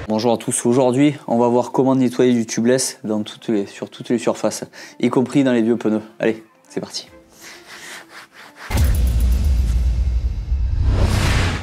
Bonjour à tous, aujourd'hui on va voir comment nettoyer du tubeless sur toutes les surfaces, y compris dans les vieux pneus. Allez, c'est parti.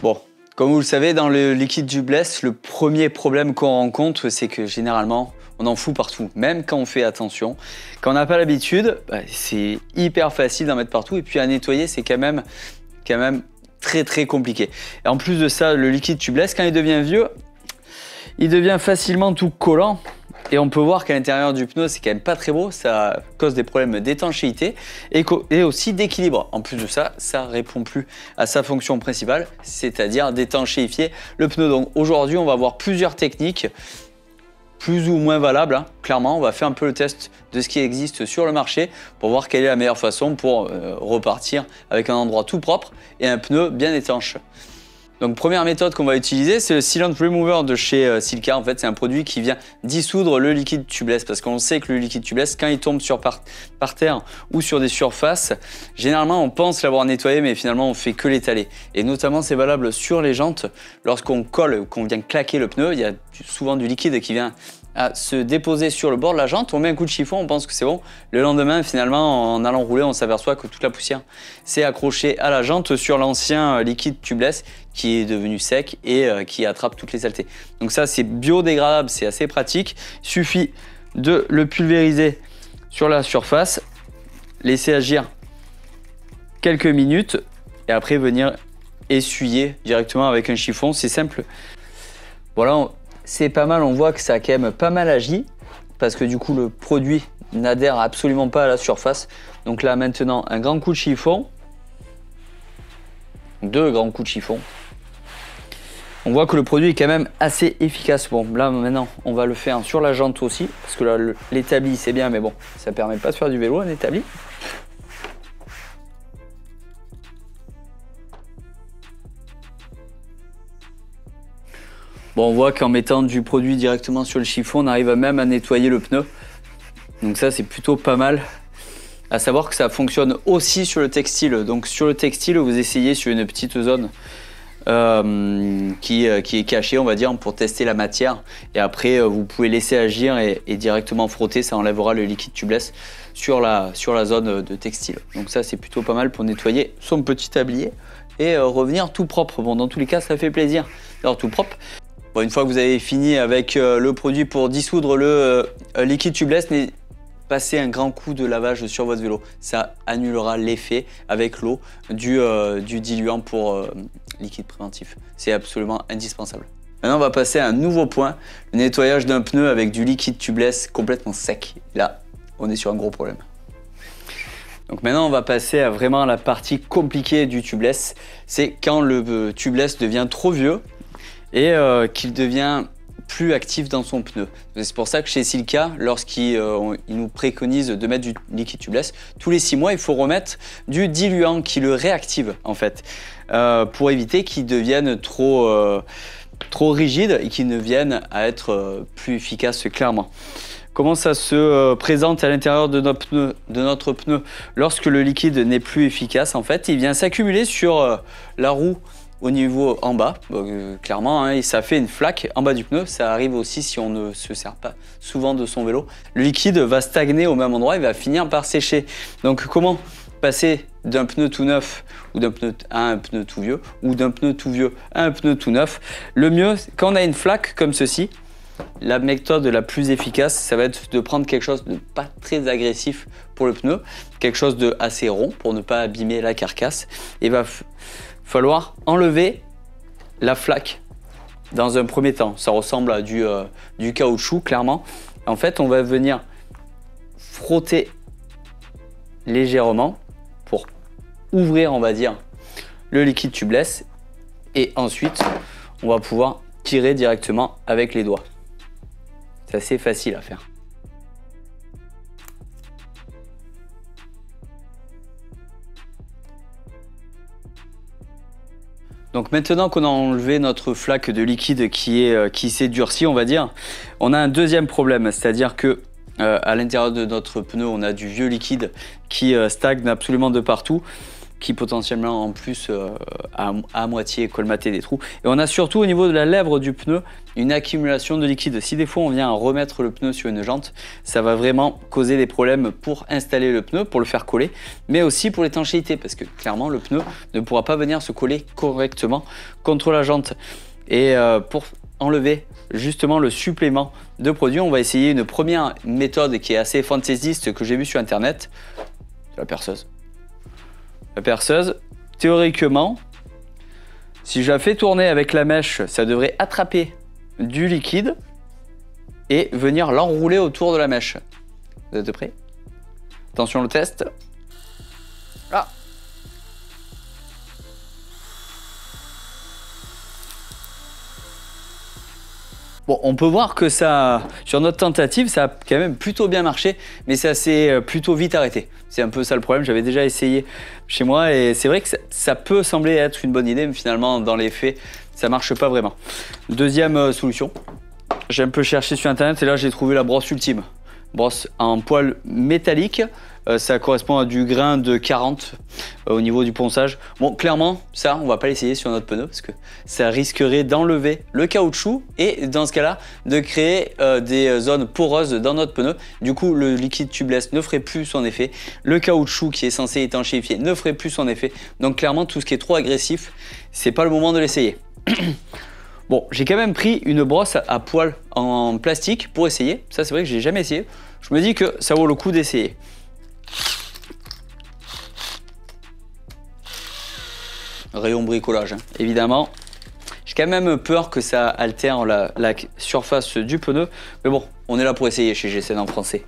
Bon, comme vous le savez, dans le liquide tubeless, le premier problème qu'on rencontre, c'est que généralement on en fout partout, même quand on fait attention. Quand on n'a pas l'habitude, c'est hyper facile d'en mettre partout, et puis à nettoyer c'est quand même très compliqué. Et en plus de ça, le liquide tubeless, quand il devient vieux, il devient facilement tout collant, et on peut voir qu'à l'intérieur du pneu c'est quand même pas très beau, ça cause des problèmes d'étanchéité et aussi d'équilibre. En plus de ça, ça répond plus à sa fonction principale, c'est-à-dire d'étanchéifier le pneu. Donc aujourd'hui on va voir plusieurs techniques plus ou moins valables, hein. Clairement on va faire un peu le test de ce qui existe sur le marché pour voir quelle est la meilleure façon pour repartir avec un endroit tout propre et un pneu bien étanche. Donc première méthode qu'on va utiliser, c'est le Sealant Remover de chez Silka. En fait, c'est un produit qui vient dissoudre le liquide tubeless, parce qu'on sait que le liquide tubeless, quand il tombe par terre ou sur des surfaces, généralement on pense l'avoir nettoyé, mais finalement on fait que l'étaler. Et notamment c'est valable sur les jantes. Lorsqu'on colle ou qu'on vient claquer le pneu, il y a souvent du liquide qui vient à se déposer sur le bord de la jante, on met un coup de chiffon, on pense que c'est bon. Le lendemain, finalement, en allant rouler, on s'aperçoit que toute la poussière s'est accrochée à la jante sur l'ancien liquide tubeless qui est devenu sec et qui attrape toutes les saletés. Donc ça, c'est biodégradable, c'est assez pratique. Il suffit de le pulvériser sur la surface, laisser agir quelques minutes et après venir essuyer directement avec un chiffon. C'est simple. Voilà. C'est pas mal, on voit que ça a quand même pas mal agi parce que du coup le produit n'adhère absolument pas à la surface. Donc là maintenant un grand coup de chiffon, deux grands coups de chiffon. On voit que le produit est quand même assez efficace. Bon là maintenant on va le faire sur la jante aussi parce que là l'établi c'est bien, mais bon ça permet pas de faire du vélo un établi. Bon, on voit qu'en mettant du produit directement sur le chiffon, on arrive même à nettoyer le pneu. Donc ça, c'est plutôt pas mal. À savoir que ça fonctionne aussi sur le textile. Donc sur le textile, vous essayez sur une petite zone qui est cachée, on va dire, pour tester la matière. Et après, vous pouvez laisser agir et directement frotter. Ça enlèvera le liquide tubeless sur la zone de textile. Donc ça, c'est plutôt pas mal pour nettoyer son petit tablier et revenir tout propre. Bon, dans tous les cas, ça fait plaisir d'avoir tout propre. Bon, une fois que vous avez fini avec le produit pour dissoudre le liquide tubeless, passez un grand coup de lavage sur votre vélo. Ça annulera l'effet avec l'eau du diluant pour liquide préventif. C'est absolument indispensable. Maintenant, on va passer à un nouveau point, le nettoyage d'un pneu avec du liquide tubeless complètement sec. Là, on est sur un gros problème. Donc maintenant, on va passer à vraiment la partie compliquée du tubeless. C'est quand le tubeless devient trop vieux et qu'il devient plus actif dans son pneu. C'est pour ça que chez Silka, lorsqu'ils nous préconisent de mettre du liquide tubeless, tous les 6 mois, il faut remettre du diluant qui le réactive en fait, pour éviter qu'il devienne trop rigide et qu'il ne vienne à être plus efficace clairement. Comment ça se présente à l'intérieur de notre pneu lorsque le liquide n'est plus efficace? En fait, il vient s'accumuler sur la roue au niveau en bas, clairement, hein, et ça fait une flaque en bas du pneu. Ça arrive aussi si on ne se sert pas souvent de son vélo. Le liquide va stagner au même endroit et va finir par sécher. Donc comment passer d'un pneu tout neuf ou d'un pneu à un pneu tout vieux, ou d'un pneu tout vieux à un pneu tout neuf? Le mieux, quand on a une flaque comme ceci, la méthode la plus efficace, ça va être de prendre quelque chose de pas très agressif pour le pneu, quelque chose de assez rond pour ne pas abîmer la carcasse. Et va falloir enlever la flaque dans un premier temps. Ça ressemble à du caoutchouc, clairement. En fait, on va venir frotter légèrement pour ouvrir, on va dire, le liquide tubeless. Et ensuite, on va pouvoir tirer directement avec les doigts. C'est assez facile à faire. Donc maintenant qu'on a enlevé notre flaque de liquide qui s'est durcie, on va dire, on a un deuxième problème, c'est-à-dire que à l'intérieur de notre pneu, on a du vieux liquide qui stagne absolument de partout. qui potentiellement en plus à moitié colmater des trous. Et on a surtout au niveau de la lèvre du pneu une accumulation de liquide. Si des fois on vient remettre le pneu sur une jante, ça va vraiment causer des problèmes pour installer le pneu, pour le faire coller, mais aussi pour l'étanchéité, parce que clairement le pneu ne pourra pas venir se coller correctement contre la jante. Et pour enlever justement le supplément de produit, on va essayer une première méthode qui est assez fantaisiste que j'ai vue sur internet, la perceuse. La perceuse, théoriquement, si je la fais tourner avec la mèche, ça devrait attraper du liquide et venir l'enrouler autour de la mèche. Vous êtes prêts? Attention, le test. Là. Bon, on peut voir que ça, sur notre tentative, ça a quand même plutôt bien marché, mais ça s'est plutôt vite arrêté. C'est un peu ça le problème, j'avais déjà essayé chez moi et c'est vrai que ça peut sembler être une bonne idée, mais finalement, dans les faits, ça marche pas vraiment. Deuxième solution, j'ai un peu cherché sur internet et là, j'ai trouvé la brosse ultime. Brosse en poil métallique, ça correspond à du grain de 40 au niveau du ponçage. Bon, clairement, ça, on va pas l'essayer sur notre pneu parce que ça risquerait d'enlever le caoutchouc et dans ce cas-là, de créer des zones poreuses dans notre pneu. Du coup, le liquide tubeless ne ferait plus son effet. Le caoutchouc qui est censé étanchéifier ne ferait plus son effet. Donc clairement, tout ce qui est trop agressif, c'est pas le moment de l'essayer. Bon, j'ai quand même pris une brosse à poil en plastique pour essayer. Ça, c'est vrai que j'ai jamais essayé. Je me dis que ça vaut le coup d'essayer. Rayon bricolage, hein. Évidemment. J'ai quand même peur que ça altère la surface du pneu. Mais bon, on est là pour essayer chez GCN en français.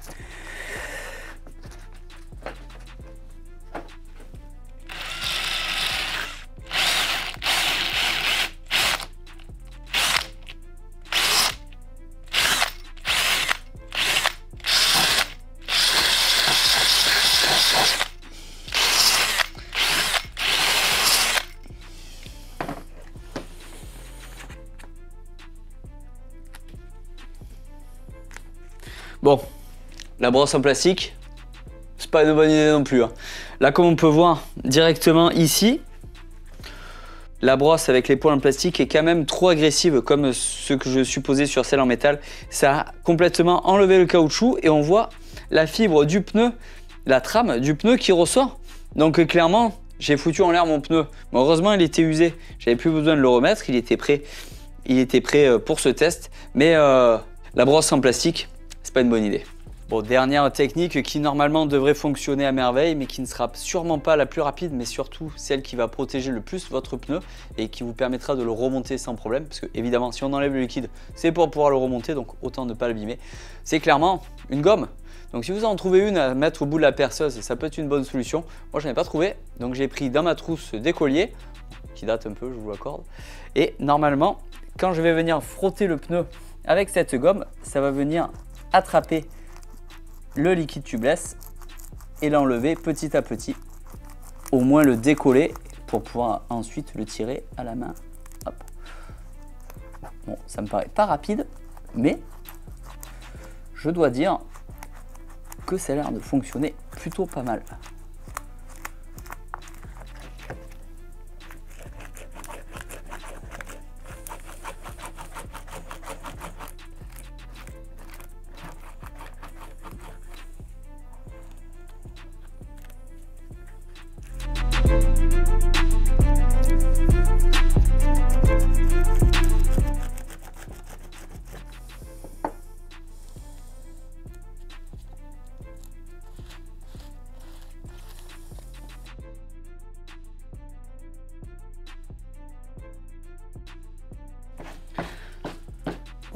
Bon, la brosse en plastique, c'est pas une bonne idée non plus, hein. Là, comme on peut voir directement ici, la brosse avec les poils en plastique est quand même trop agressive, comme ce que je supposais sur celle en métal. Ça a complètement enlevé le caoutchouc et on voit la fibre du pneu, la trame du pneu qui ressort. Donc clairement, j'ai foutu en l'air mon pneu. Mais heureusement, il était usé. J'avais plus besoin de le remettre. Il était prêt pour ce test. Mais la brosse en plastique, c'est pas une bonne idée. Bon, dernière technique qui normalement devrait fonctionner à merveille, mais qui ne sera sûrement pas la plus rapide, mais surtout celle qui va protéger le plus votre pneu et qui vous permettra de le remonter sans problème. Parce que évidemment, si on enlève le liquide, c'est pour pouvoir le remonter, donc autant ne pas l'abîmer. C'est clairement une gomme. Donc si vous en trouvez une à mettre au bout de la perceuse, ça peut être une bonne solution. Moi, je n'en ai pas trouvé, donc j'ai pris dans ma trousse d'écolier, qui date un peu, je vous l'accorde. Et normalement, quand je vais venir frotter le pneu avec cette gomme, ça va venir attraper le liquide tubeless et l'enlever petit à petit, au moins le décoller pour pouvoir ensuite le tirer à la main. Hop. Bon, ça me paraît pas rapide, mais je dois dire que ça a l'air de fonctionner plutôt pas mal.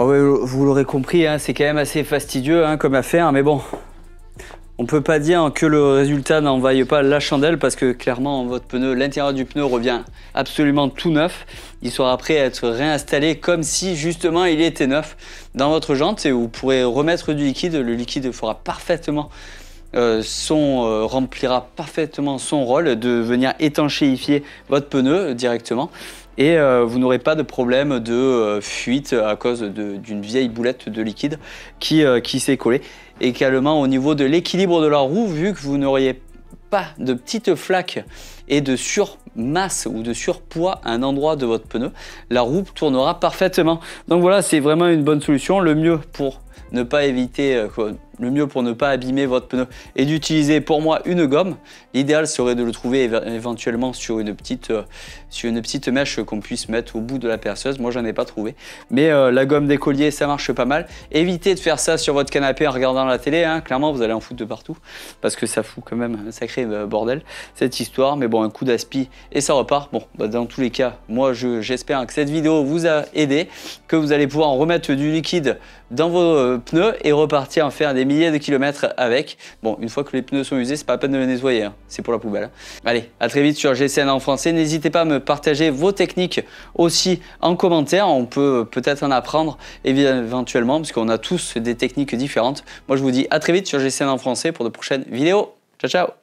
Oh ouais, vous l'aurez compris, hein, c'est quand même assez fastidieux hein, comme affaire, mais bon, on peut pas dire que le résultat n'en vaille pas la chandelle parce que clairement votre pneu, l'intérieur du pneu revient absolument tout neuf. Il sera prêt à être réinstallé comme si justement il était neuf dans votre jante et vous pourrez remettre du liquide. Le liquide fera parfaitement remplira parfaitement son rôle de venir étanchéifier votre pneu directement. Et vous n'aurez pas de problème de fuite à cause d'une vieille boulette de liquide qui s'est collée. Également au niveau de l'équilibre de la roue, vu que vous n'auriez pas de petites flaques et de surmasse ou de surpoids à un endroit de votre pneu, la roue tournera parfaitement. Donc voilà, c'est vraiment une bonne solution. Le mieux pour ne pas abîmer votre pneu et d'utiliser pour moi une gomme. L'idéal serait de le trouver éventuellement sur une petite mèche qu'on puisse mettre au bout de la perceuse. Moi j'en ai pas trouvé, mais la gomme d'écolier ça marche pas mal. Évitez de faire ça sur votre canapé en regardant la télé, hein. Clairement vous allez en foutre de partout parce que ça fout quand même un sacré bordel cette histoire, mais bon, un coup d'aspi et ça repart. Bon, bah, dans tous les cas, moi j'espère que cette vidéo vous a aidé, que vous allez pouvoir remettre du liquide dans vos pneus et repartir en faire des milliers de kilomètres avec. Bon, une fois que les pneus sont usés, c'est pas la peine de les nettoyer, hein. C'est pour la poubelle. Allez, à très vite sur GCN en français. N'hésitez pas à me partager vos techniques aussi en commentaire. On peut peut-être en apprendre éventuellement parce qu'on a tous des techniques différentes. Moi, je vous dis à très vite sur GCN en français pour de prochaines vidéos. Ciao, ciao!